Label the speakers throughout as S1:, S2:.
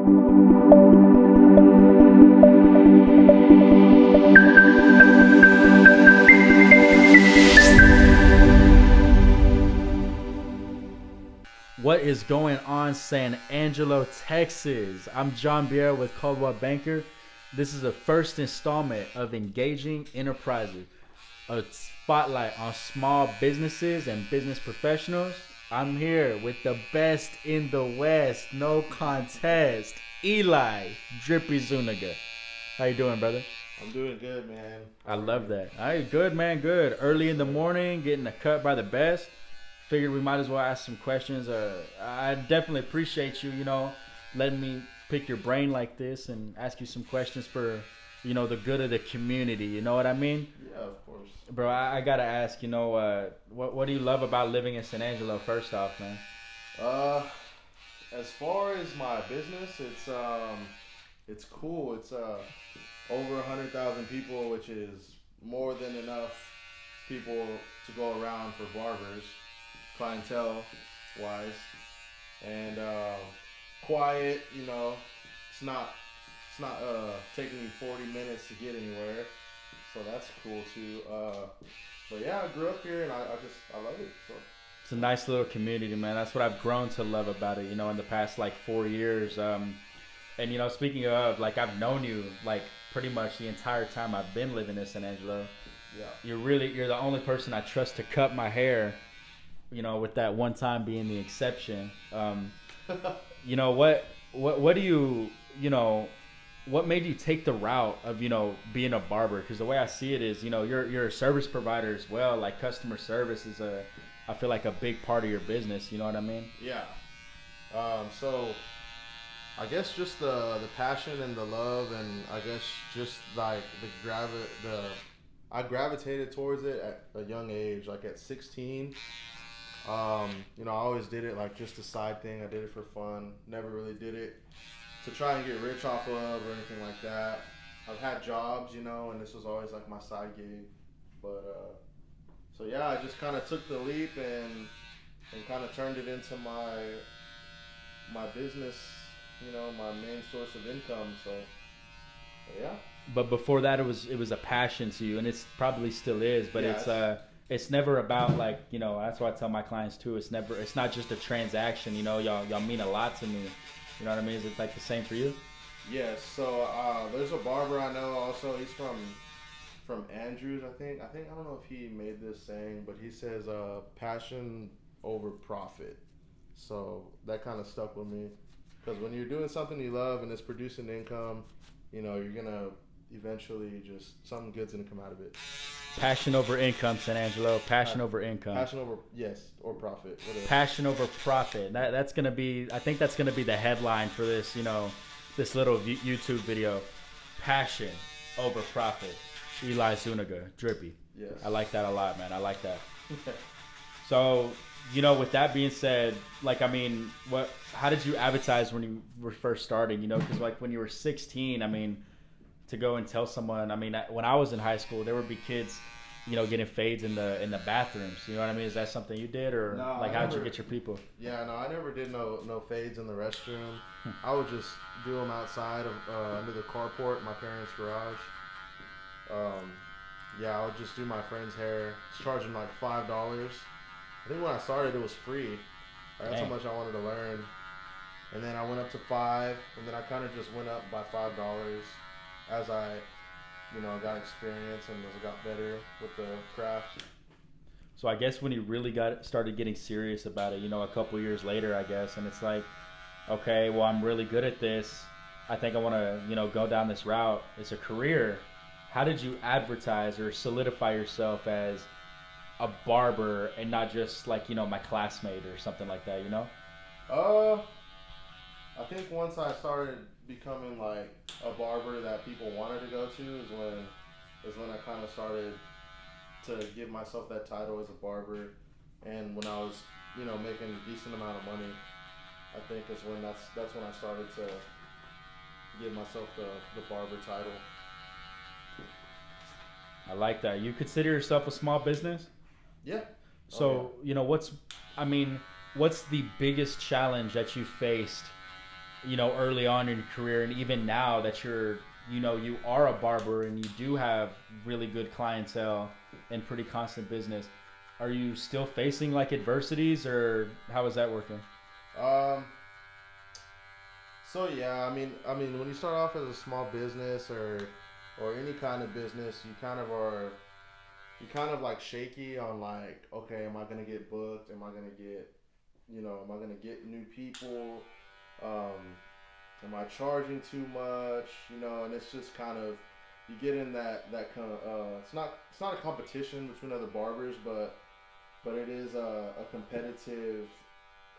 S1: What is going on, San Angelo, Texas? I'm John Biera with Caldwell Banker. This is the first installment of Engaging Enterprises, a spotlight on small businesses and business professionals. I'm here with the best in the West, no contest, Eli Drippy Zuniga. How you doing, brother?
S2: I'm doing good, man.
S1: I love that. All right, good, man, good. Early in the morning, getting a cut by the best. Figured we might as well ask some questions. I definitely appreciate you, letting me pick your brain like this and ask you some questions for, the good of the community. You know what I mean?
S2: Yeah, of course.
S1: Bro, I gotta ask, what do you love about living in San Angelo? First off, man.
S2: As far as my business, it's cool. It's over 100,000 people, which is more than enough people to go around for barbers. Clientele wise, and quiet, it's not taking me 40 minutes to get anywhere, so that's cool too. But yeah, I grew up here and I love it. So
S1: it's a nice little community, man. That's what I've grown to love about it, in the past 4 years. And speaking of, I've known you pretty much the entire time I've been living in San Angelo.
S2: Yeah,
S1: you're the only person I trust to cut my hair. With that one time being the exception. What do you, what made you take the route of, being a barber? Because the way I see it is, you're a service provider as well. Like customer service is I feel like a big part of your business. You know what I mean?
S2: Yeah. So I guess just the passion and the love, and I guess just I gravitated towards it at a young age, at 16. I always did it just a side thing. I did it for fun. Never really did it to try and get rich off of or anything like that. I've had jobs, and this was always my side gig. But so yeah, I just kind of took the leap and kind of turned it into my business, my main source of income. So yeah.
S1: But before that, it was a passion to you, and it's probably still is. But yeah, it's never about that's what I tell my clients too. It's not just a transaction. Y'all mean a lot to me. You know what I mean? Is it the same for you?
S2: Yes. So there's a barber I know also. He's from Andrews, I think. I don't know if he made this saying, but he says passion over profit. So that kind of stuck with me, because when you're doing something you love and it's producing income, you're gonna eventually something good's gonna come out of it.
S1: Passion over income, San Angelo. Passion over income.
S2: Passion over, yes, or profit. Whatever.
S1: Passion over profit. That's gonna be. I think that's gonna be the headline for this. This little YouTube video. Passion over profit. Eli Zuniga, Drippy.
S2: Yes.
S1: I like that a lot, man. I like that. So, with that being said, how did you advertise when you were first starting? Because when you were 16, to go and tell someone, when I was in high school, there would be kids, getting fades in the bathrooms. You know what I mean? Is that something you did, or
S2: no,
S1: how did you get your people?
S2: Yeah, no, I never did no fades in the restroom. I would just do them outside of under the carport in my parents' garage. I would just do my friend's hair. It's charging $5. I think when I started, it was free. That's how much I wanted to learn. And then I went up to $5, and then I kind of just went up by $5 as I, got experience and as I got better with the craft.
S1: So I guess when you really started getting serious about it, a couple years later, I guess, and it's okay, well, I'm really good at this. I think I want to, go down this route. It's a career. How did you advertise or solidify yourself as a barber and not just my classmate or something like that,
S2: I think once I started becoming a barber that people wanted to go to is when I kind of started to give myself that title as a barber. And when I was, making a decent amount of money, I think is when that's when I started to give myself the barber title.
S1: I like that. You consider yourself a small business?
S2: Yeah.
S1: So, what's the biggest challenge that you faced, early on in your career, and even now that you are a barber and you do have really good clientele and pretty constant business, are you still facing like adversities, or how is that working?
S2: Um, so yeah, when you start off as a small business or any kind of business, you kind of like shaky on like, okay, am I gonna get booked? Am I gonna get new people? Um, am I charging too much? And it's just kind of you get in that kind of it's not a competition between other barbers, but it is a competitive,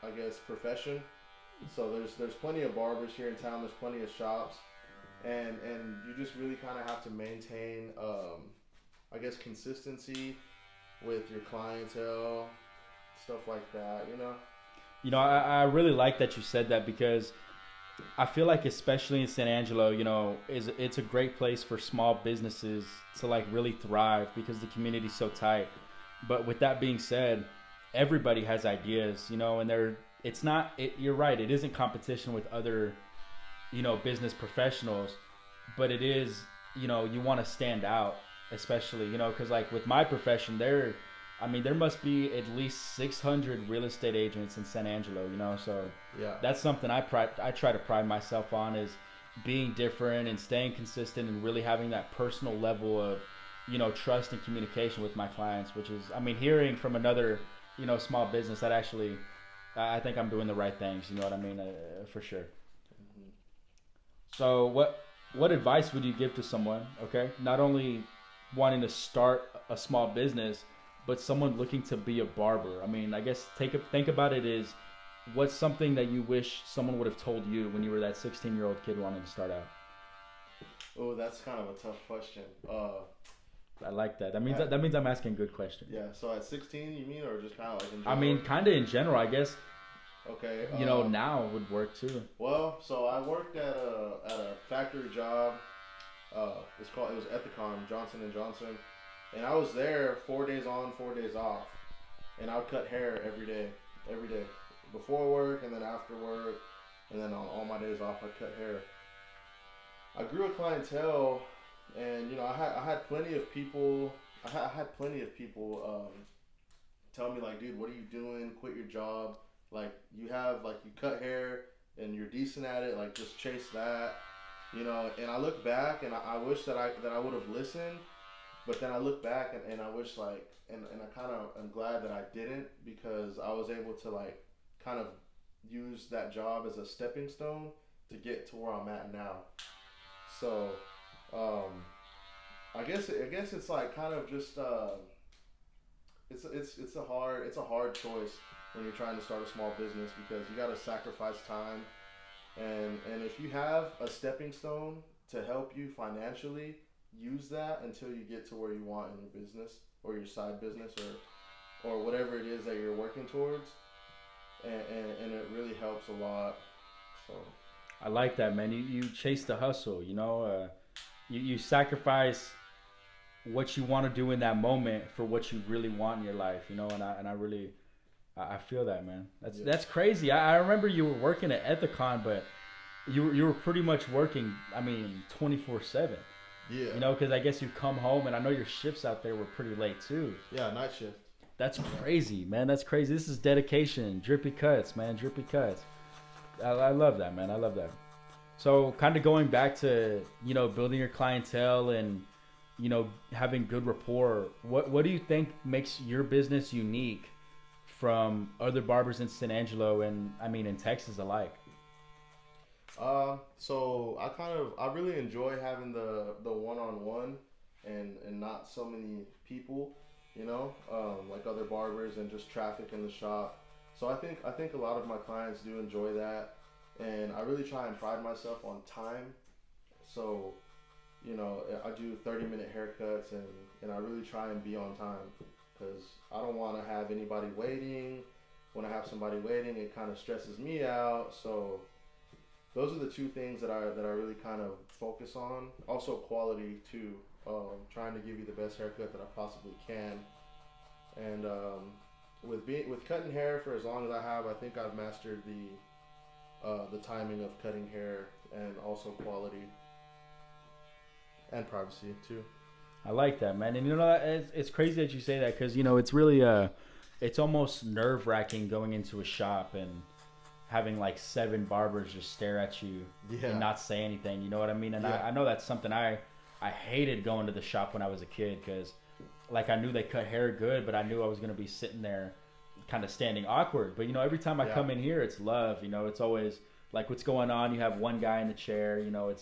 S2: I guess, profession. So there's plenty of barbers here in town. There's plenty of shops, and you just really kind of have to maintain, I guess, consistency with your clientele, stuff like that.
S1: I really like that you said that, because I feel like, especially in San Angelo, it's a great place for small businesses to like really thrive because the community's so tight. But with that being said, everybody has ideas, and it's not it, you're right, it isn't competition with other, business professionals, but it is, you want to stand out, especially, because like with my profession, there must be at least 600 real estate agents in San Angelo, so
S2: Yeah.
S1: that's something I try to pride myself on, is being different and staying consistent and really having that personal level of, trust and communication with my clients, which is, hearing from another, small business, that actually, I think I'm doing the right things, you know what I mean, for sure.
S2: Hmm.
S1: So what advice would you give to someone, okay, not only wanting to start a small business, but someone looking to be a barber? I guess think about it as, what's something that you wish someone would have told you when you were that 16-year-old kid wanting to start out?
S2: Oh, that's kind of a tough question.
S1: I like that. That means
S2: At,
S1: that means I'm asking good questions.
S2: yeah. So at 16, you mean, or just kind of like in
S1: I
S2: general?
S1: mean, kind of in general, I guess.
S2: Okay.
S1: Now would work too.
S2: Well, so I worked at a factory job. It was Ethicon, Johnson and Johnson, and I was there 4 days on, 4 days off, and I would cut hair every day, before work and then after work, and then on all my days off, I'd cut hair. I grew a clientele, and I had plenty of people. I had plenty of people tell me like, dude, what are you doing? Quit your job. Like you cut hair and you're decent at it. Like just chase that. And I look back and I wish that I would have listened, but then I look back and I wish like and I kind of am glad that I didn't, because I was able to like kind of use that job as a stepping stone to get to where I'm at now. So, um, I guess it's like kind of just it's a hard choice when you're trying to start a small business, because you got to sacrifice time, and if you have a stepping stone to help you financially, use that until you get to where you want in your business or your side business or whatever it is that you're working towards, and it really helps a lot. So
S1: I like that, man. You chase the hustle. You sacrifice what you want to do in that moment for what you really want in your life. And I really, I feel that, man.
S2: yeah,
S1: That's crazy. I remember you were working at Ethicon, but you were pretty much working. 24/7.
S2: yeah,
S1: Because I guess you come home, and I know your shifts out there were pretty late too.
S2: yeah, night shift.
S1: That's crazy, man. That's crazy. This is dedication. Drippy Cutz, man. Drippy Cutz. I love that, man. I love that. So, kind of going back to building your clientele and having good rapport. What do you think makes your business unique from other barbers in San Angelo and in Texas alike?
S2: So I really enjoy having the one on one and not so many people, like other barbers and just traffic in the shop. So I think a lot of my clients do enjoy that, and I really try and pride myself on time. So I do 30-minute haircuts, and I really try and be on time, because I don't want to have anybody waiting. When I have somebody waiting, it kind of stresses me out. So those are the two things that I really kind of focus on. Also quality too. Trying to give you the best haircut that I possibly can. And with cutting hair for as long as I have, I think I've mastered the timing of cutting hair and also quality and privacy too.
S1: I like that, man. And you know, it's crazy that you say that because you know it's really it's almost nerve wracking going into a shop and having like 7 barbers just stare at you and not say anything. You know what I mean? And I know that's something I hated going to the shop when I was a kid because like I knew they cut hair good, but I knew I was gonna be sitting there kind of standing awkward. But you know, every time I come in here, it's love. You know, it's always like what's going on. You have one guy in the chair. You know,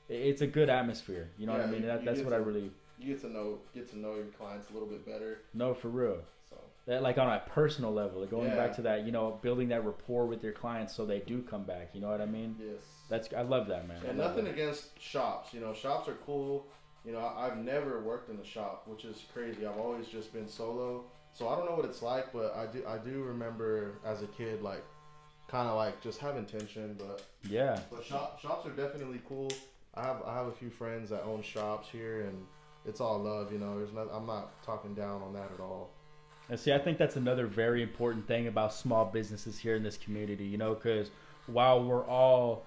S1: it's a good atmosphere. You know what I mean? That's what I really.
S2: You get to know your clients a little bit better.
S1: No, for real.
S2: So
S1: that like on a personal level, like going back to that, you know, building that rapport with your clients so they do come back. You know what I mean?
S2: Yes.
S1: I love that, man.
S2: And nothing against shops. You know, shops are cool. You know, I've never worked in a shop, which is crazy. I've always just been solo. So I don't know what it's like, but I do remember as a kid, like, kind of like just having tension. But
S1: yeah.
S2: But shops are definitely cool. I have a few friends that own shops here, and it's all love. You know, I'm not talking down on that at all.
S1: And see, I think that's another very important thing about small businesses here in this community. You know, because while we're all,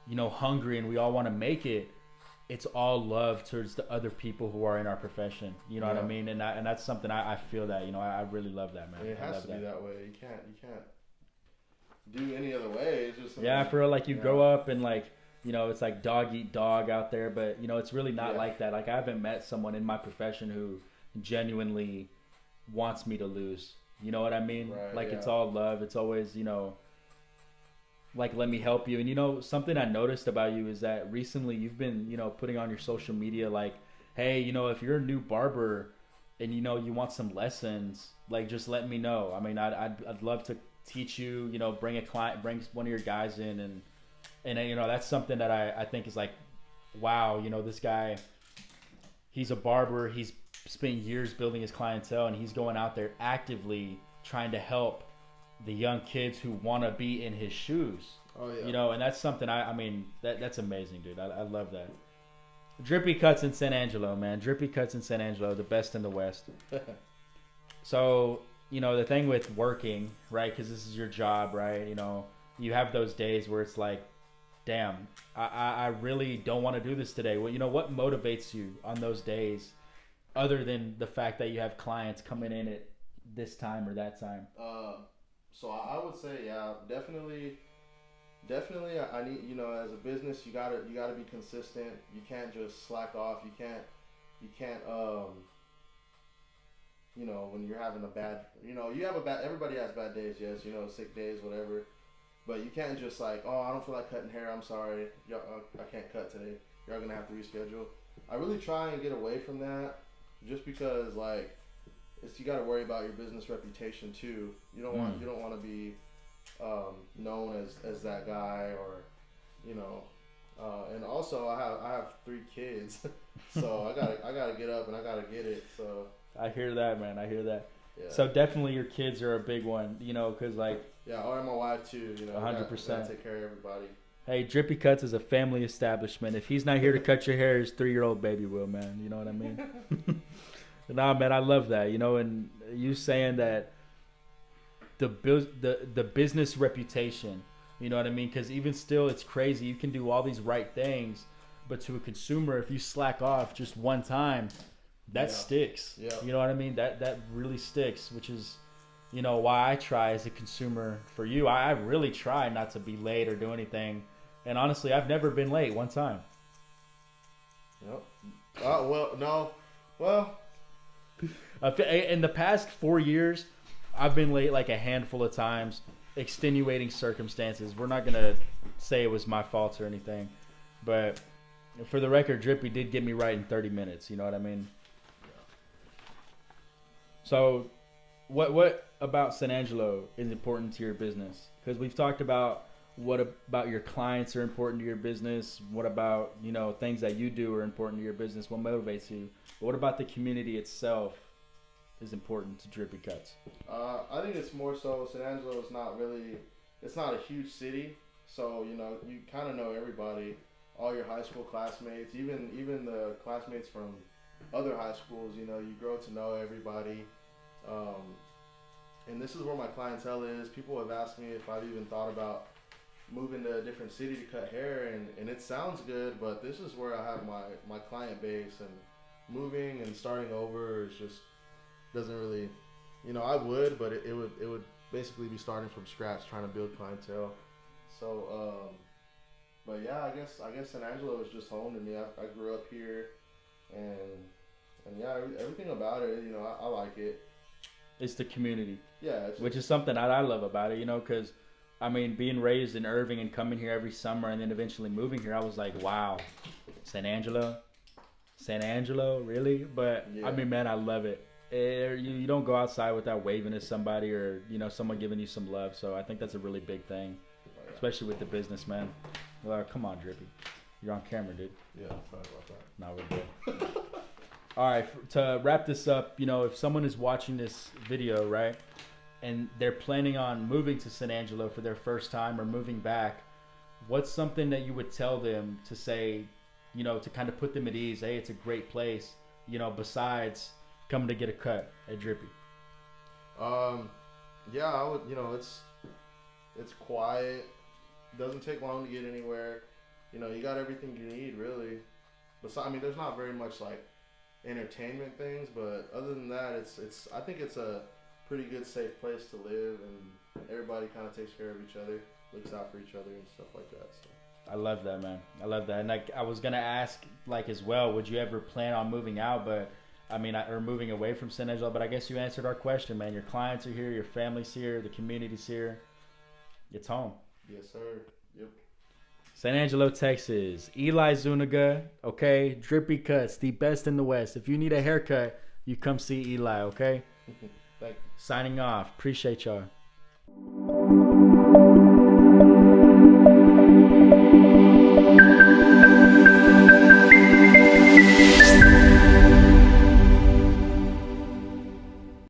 S1: you know, hungry and we all want to make it, it's all love towards the other people who are in our profession. You know what I mean? And that's something I feel that, you know, I really love that, man.
S2: It has to be that way. You can't do any other way. It's just
S1: for real, like you grow up and like, you know, it's like dog eat dog out there, but you know, it's really not like that. Like I haven't met someone in my profession who genuinely wants me to lose. You know what I mean?
S2: Right,
S1: like it's all love. It's always, you know, like let me help you. And you know, something I noticed about you is that recently you've been, you know, putting on your social media like, hey, you know, if you're a new barber and you know you want some lessons, like just let me know. I mean, I'd love to teach you, you know, bring a client, bring one of your guys in, and you know, that's something that I think is like, wow, you know, this guy, he's a barber, he's spent years building his clientele, and he's going out there actively trying to help the young kids who want to be in his shoes.
S2: Oh yeah.
S1: You know, and that's something I mean, that's amazing, dude. I love that. Drippy Cutz in San Angelo, man. Drippy Cutz in San Angelo, the best in the West. So, you know, the thing with working, right, because this is your job, right, you know, you have those days where it's like, damn, I really don't want to do this today. Well, you know, what motivates you on those days other than the fact that you have clients coming in at this time or that time?
S2: So I would say, definitely. I need, you know, as a business, you gotta be consistent. You can't just slack off. You can't, you know, when you're having a bad, you know, everybody has bad days, yes, you know, sick days, whatever. But you can't just like, oh, I don't feel like cutting hair. I'm sorry, I can't cut today. You're gonna have to reschedule. I really try and get away from that, just because like, you got to worry about your business reputation too. You don't want to be known as that guy, or you know. And also, I have 3 kids, so I gotta get up and I gotta get it. So
S1: I hear that, man. I hear that.
S2: Yeah.
S1: So definitely your kids are a big one, you know, because like
S2: or my wife too. You know,
S1: 100%.
S2: Take care of everybody.
S1: Hey, Drippy Cutz is a family establishment. If he's not here to cut your hair, his 3-year-old baby will, man. You know what I mean? Nah, man, I love that. You know, and you saying that the business reputation, you know what I mean? Because even still, it's crazy. You can do all these right things, but to a consumer, if you slack off just one time, that sticks.
S2: Yeah.
S1: You know what I mean? That really sticks, which is, you know, why I try as a consumer for you. I really try not to be late or do anything. And honestly, I've never been late one time.
S2: Yep. Well.
S1: In the past 4 years, I've been late like a handful of times. Extenuating circumstances. We're not gonna say it was my fault or anything, but for the record, Drippy did get me right in 30 minutes. You know what I mean? So, what about San Angelo is important to your business? Because we've talked about what about your clients are important to your business. What about, you know, things that you do are important to your business? What motivates you? But what about the community itself is important to Drippy Cutz?
S2: I think it's more so San Angelo is it's not a huge city, so you know you kind of know everybody, all your high school classmates, even the classmates from other high schools. You know, you grow to know everybody, and this is where my clientele is. People have asked me if I've even thought about moving to a different city to cut hair, and it sounds good, but this is where I have my client base, and moving and starting over is just doesn't really, I would, but it would basically be starting from scratch, trying to build clientele. So, but yeah, I guess San Angelo is just home to me. I grew up here, and yeah, everything about it, I like it.
S1: It's the community.
S2: Yeah,
S1: which is something that I love about it, because I mean, being raised in Irving and coming here every summer and then eventually moving here, I was like, wow, San Angelo, really? But yeah. I mean, man, I love it. You don't go outside without waving at somebody or someone giving you some love. So I think that's a really big thing, especially with the business, man. Come on, Drippy, you're on camera, dude.
S2: Yeah, sorry about that.
S1: No, we're good. All right, to wrap this up, if someone is watching this video, right, and they're planning on moving to San Angelo for their first time or moving back, what's something that you would tell them to say, to kind of put them at ease? Hey, it's a great place, besides coming to get a cut at Drippy.
S2: Yeah, I would, it's quiet. Doesn't take long to get anywhere. You got everything you need, really. Besides, I mean, there's not very much like entertainment things, but other than that, it's I think it's a pretty good, safe place to live, and everybody kind of takes care of each other, looks out for each other and stuff like that. So
S1: I love that, man. I love that. And I was gonna ask as well, would you ever plan on moving out? But I mean, or moving away from San Angelo? But I guess you answered our question, man. Your clients are here, your family's here, the community's here. It's home.
S2: Yes, sir. Yep.
S1: San Angelo, Texas. Eli Zuniga, okay? Drippy Cutz, the best in the West. If you need a haircut, you come see Eli, okay?
S2: Thank you.
S1: Signing off. Appreciate y'all.